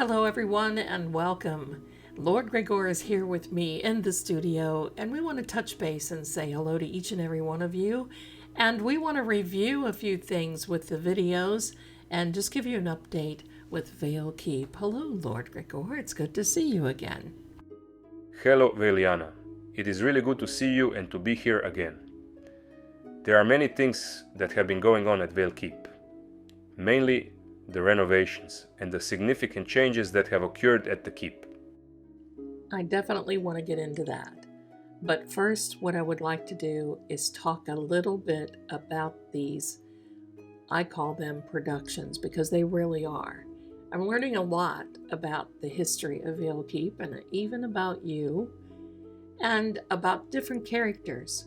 Hello everyone and welcome. Lord Greggor is here with me in the studio, and we want to touch base and say hello to each and every one of you. And we want to review a few things with the videos and just give you an update with Vale Keep. Hello Lord Greggor, it's good to see you again. Hello Veliana, it is really good to see you and to be here again. There are many things that have been going on at Vale Keep, mainly the renovations and the significant changes that have occurred at the keep. I definitely want to get into that. But first, what I would like to do is talk a little bit about these, I call them productions, because they really are. I'm learning a lot about the history of Veilkeep and even about you and about different characters.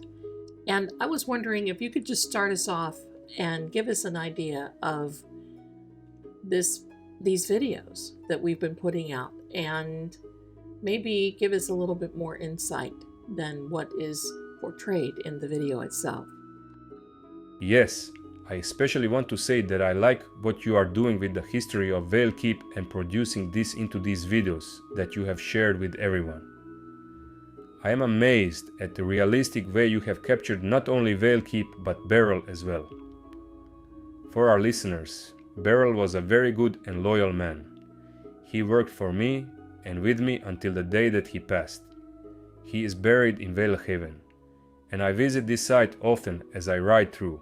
And I was wondering if you could just start us off and give us an idea of these videos that we've been putting out, and maybe give us a little bit more insight than what is portrayed in the video itself. Yes, I especially want to say that I like what you are doing with the history of Vale Keep and producing this into these videos that you have shared with everyone. I am amazed at the realistic way you have captured not only Vale Keep but Barl as well. For our listeners, Barl was a very good and loyal man. He worked for me and with me until the day that he passed. He is buried in Vale Haven, and I visit this site often as I ride through.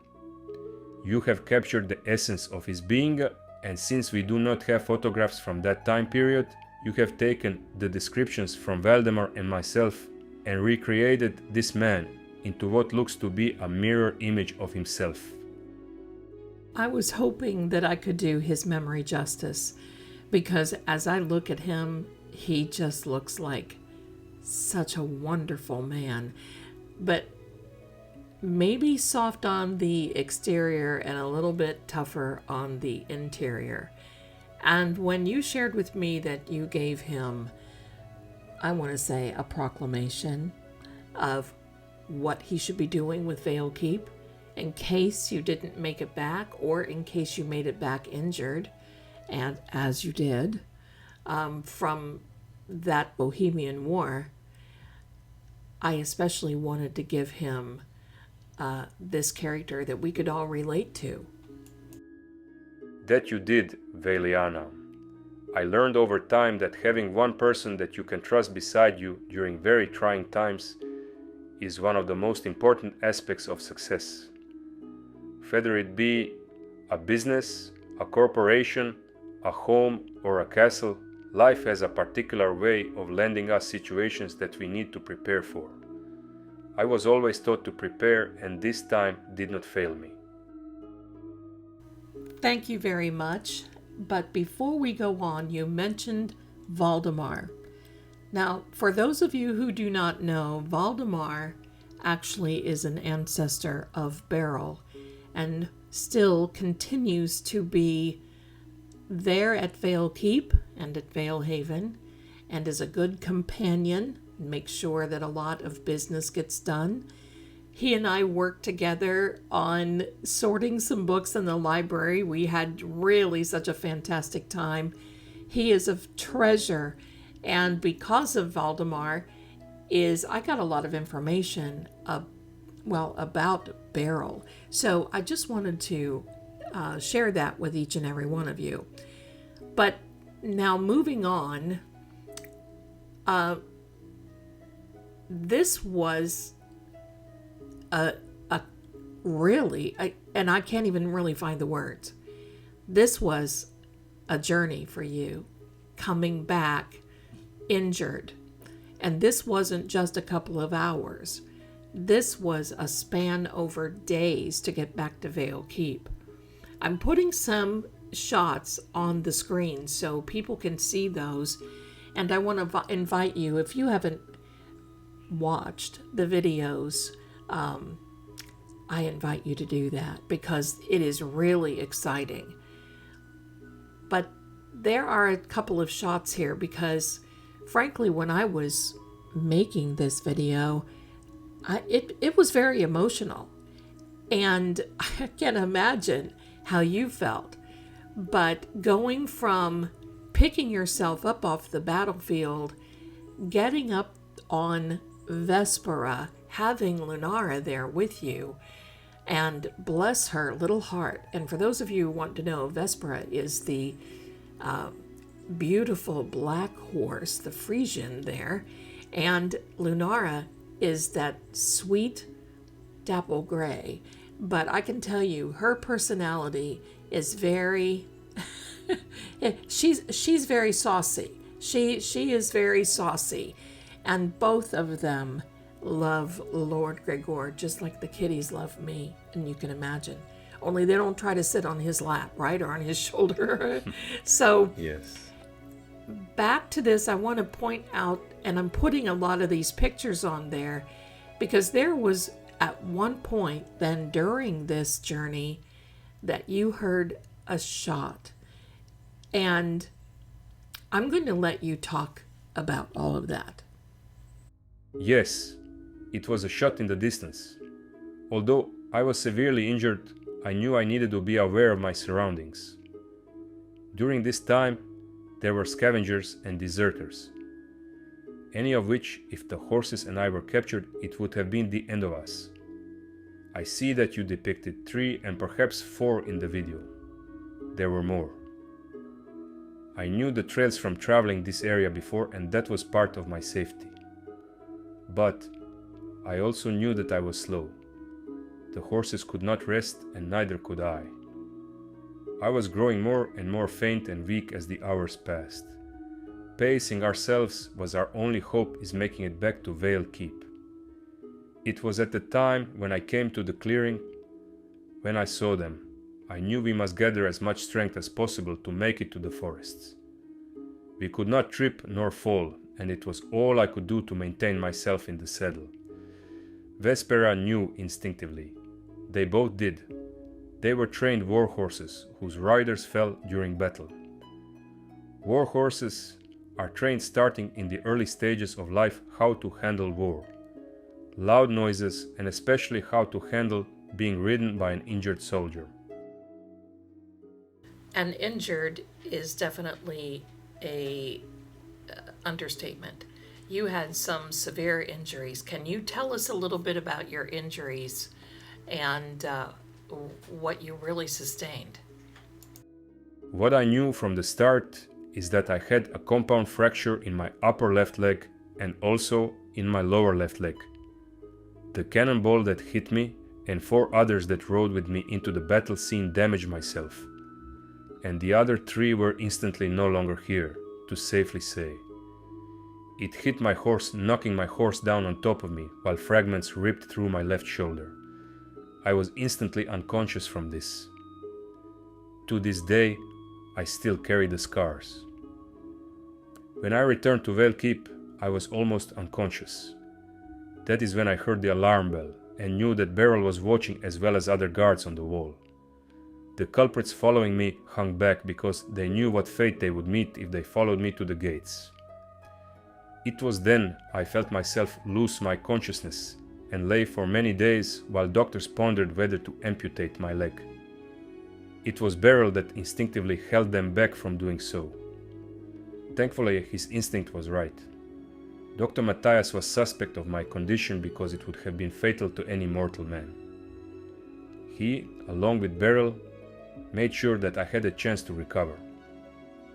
You have captured the essence of his being, and since we do not have photographs from that time period, you have taken the descriptions from Valdemar and myself and recreated this man into what looks to be a mirror image of himself. I was hoping that I could do his memory justice, because as I look at him, he just looks like such a wonderful man, but maybe soft on the exterior and a little bit tougher on the interior. And when you shared with me that you gave him, I want to say, a proclamation of what he should be doing with Vale Keep, in case you didn't make it back, or in case you made it back injured, and as you did, from that Bohemian War, I especially wanted to give him this character that we could all relate to. That you did, Veliana. I learned over time that having one person that you can trust beside you during very trying times is one of the most important aspects of success. Whether it be a business, a corporation, a home, or a castle, life has a particular way of lending us situations that we need to prepare for. I was always taught to prepare, and this time did not fail me. Thank you very much. But before we go on, you mentioned Valdemar. Now, for those of you who do not know, Valdemar actually is an ancestor of Barl, and still continues to be there at Vale Keep and at Vale Haven, and is a good companion, makes sure that a lot of business gets done. He and I worked together on sorting some books in the library. We had really such a fantastic time. He is a treasure, and because of Valdemar, I got a lot of information about Barl. So I just wanted to share that with each and every one of you. But now moving on, this was and I can't even really find the words. This was a journey for you, coming back injured. And this wasn't just a couple of hours. This was a span over days to get back to Vale Keep. I'm putting some shots on the screen so people can see those. And I want to invite you, if you haven't watched the videos, I invite you to do that, because it is really exciting. But there are a couple of shots here because, frankly, when I was making this video, it was very emotional. And I can imagine how you felt. But going from picking yourself up off the battlefield, getting up on Vespera, having Lunara there with you, and bless her little heart. And for those of you who want to know, Vespera is the beautiful black horse, the Frisian there, and Lunara is that sweet dapple gray. But I can tell you, her personality is very she's very saucy. She is very saucy, and both of them love Lord Greggor just like the kitties love me, and you can imagine. Only they don't try to sit on his lap, right, or on his shoulder. So Yes. back to this, I want to point out, and I'm putting a lot of these pictures on there, because there was at one point then during this journey that you heard a shot. And I'm going to let you talk about all of that. Yes, it was a shot in the distance. Although I was severely injured, I knew I needed to be aware of my surroundings. During this time, there were scavengers and deserters, any of which, if the horses and I were captured, it would have been the end of us. I see that you depicted 3 and perhaps 4 in the video. There were more. I knew the trails from traveling this area before, and that was part of my safety. But I also knew that I was slow. The horses could not rest, and neither could I. I was growing more and more faint and weak as the hours passed. Pacing ourselves was our only hope is making it back to Vale Keep. It was at the time when I came to the clearing, when I saw them. I knew we must gather as much strength as possible to make it to the forests. We could not trip nor fall, and it was all I could do to maintain myself in the saddle. Vespera knew instinctively. They both did. They were trained war horses whose riders fell during battle. War horses are trained starting in the early stages of life how to handle war, loud noises, and especially how to handle being ridden by an injured soldier. And injured is definitely a understatement. You had some severe injuries. Can you tell us a little bit about your injuries and what you really sustained? What I knew from the start is that I had a compound fracture in my upper left leg and also in my lower left leg. The cannonball that hit me and 4 others that rode with me into the battle scene damaged myself, and the other 3 were instantly no longer here, to safely say. It hit my horse, knocking my horse down on top of me, while fragments ripped through my left shoulder. I was instantly unconscious from this. To this day, I still carry the scars. When I returned to Vale Keep, I was almost unconscious. That is when I heard the alarm bell and knew that Barl was watching as well as other guards on the wall. The culprits following me hung back because they knew what fate they would meet if they followed me to the gates. It was then I felt myself lose my consciousness and lay for many days while doctors pondered whether to amputate my leg. It was Barl that instinctively held them back from doing so. Thankfully, his instinct was right. Dr. Matthias was suspect of my condition because it would have been fatal to any mortal man. He, along with Barl, made sure that I had a chance to recover.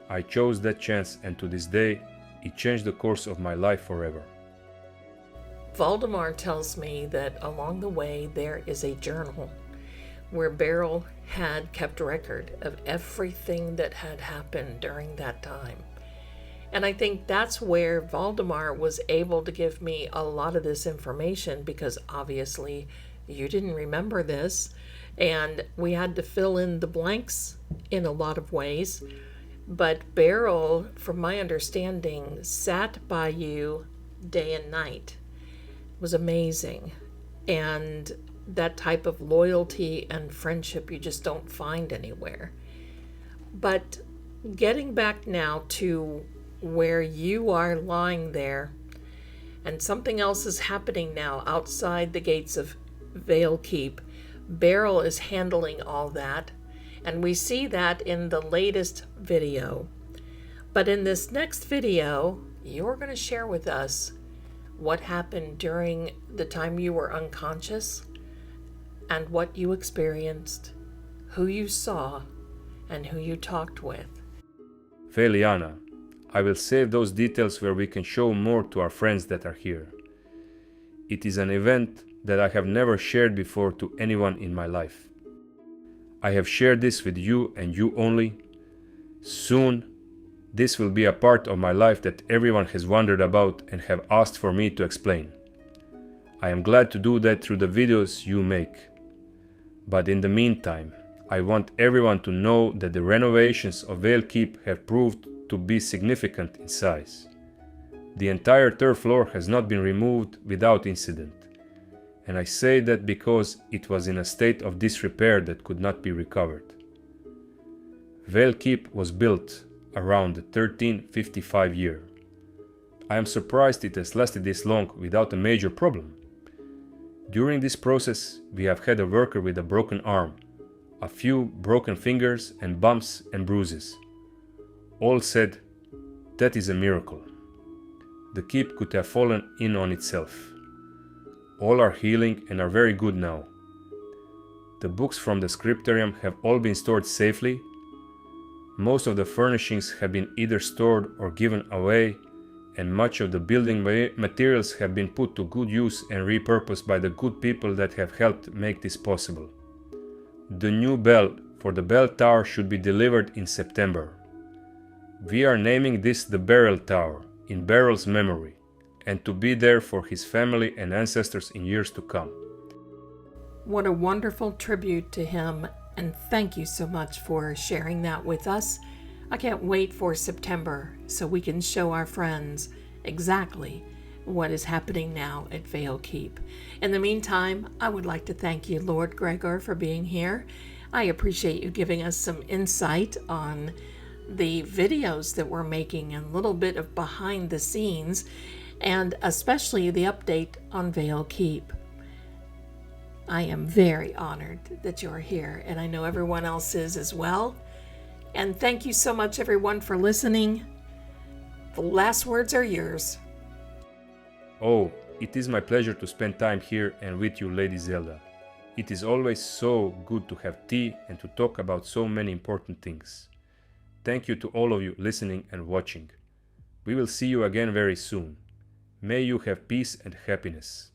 I chose that chance, and to this day, it changed the course of my life forever. Valdemar tells me that along the way there is a journal where Barl had kept record of everything that had happened during that time. And I think that's where Valdemar was able to give me a lot of this information, because obviously you didn't remember this, and we had to fill in the blanks in a lot of ways. But Barl, from my understanding, sat by you day and night. It was amazing. And that type of loyalty and friendship you just don't find anywhere. But getting back now to where you are lying there, and something else is happening now outside the gates of Vale Keep. Barl is handling all that, and we see that in the latest video. But in this next video, you're going to share with us what happened during the time you were unconscious and what you experienced, who you saw, and who you talked with. Veliana, I will save those details where we can show more to our friends that are here. It is an event that I have never shared before to anyone in my life. I have shared this with you and you only. Soon, this will be a part of my life that everyone has wondered about and have asked for me to explain. I am glad to do that through the videos you make. But in the meantime, I want everyone to know that the renovations of Vale Keep have proved to be significant in size. The entire third floor has not been removed without incident. And I say that because it was in a state of disrepair that could not be recovered. Vale Keep was built around the 1355 year. I am surprised it has lasted this long without a major problem. During this process, we have had a worker with a broken arm, a few broken fingers and bumps and bruises. All said, that is a miracle. The keep could have fallen in on itself. All are healing and are very good now. The books from the scriptorium have all been stored safely. Most of the furnishings have been either stored or given away, and much of the building materials have been put to good use and repurposed by the good people that have helped make this possible. The new bell for the bell tower should be delivered in September. We are naming this the Barl Tower, in Barl's memory, and to be there for his family and ancestors in years to come. What a wonderful tribute to him, and thank you so much for sharing that with us. I can't wait for September so we can show our friends exactly what is happening now at Vale Keep. In the meantime, I would like to thank you, Lord Greggor, for being here. I appreciate you giving us some insight on the videos that we're making and a little bit of behind the scenes, and especially the update on Vale Keep. I am very honored that you're here, and I know everyone else is as well. And thank you so much, everyone, for listening. The last words are yours. Oh, it is my pleasure to spend time here and with you, Lady Zelda. It is always so good to have tea and to talk about so many important things. Thank you to all of you listening and watching. We will see you again very soon. May you have peace and happiness.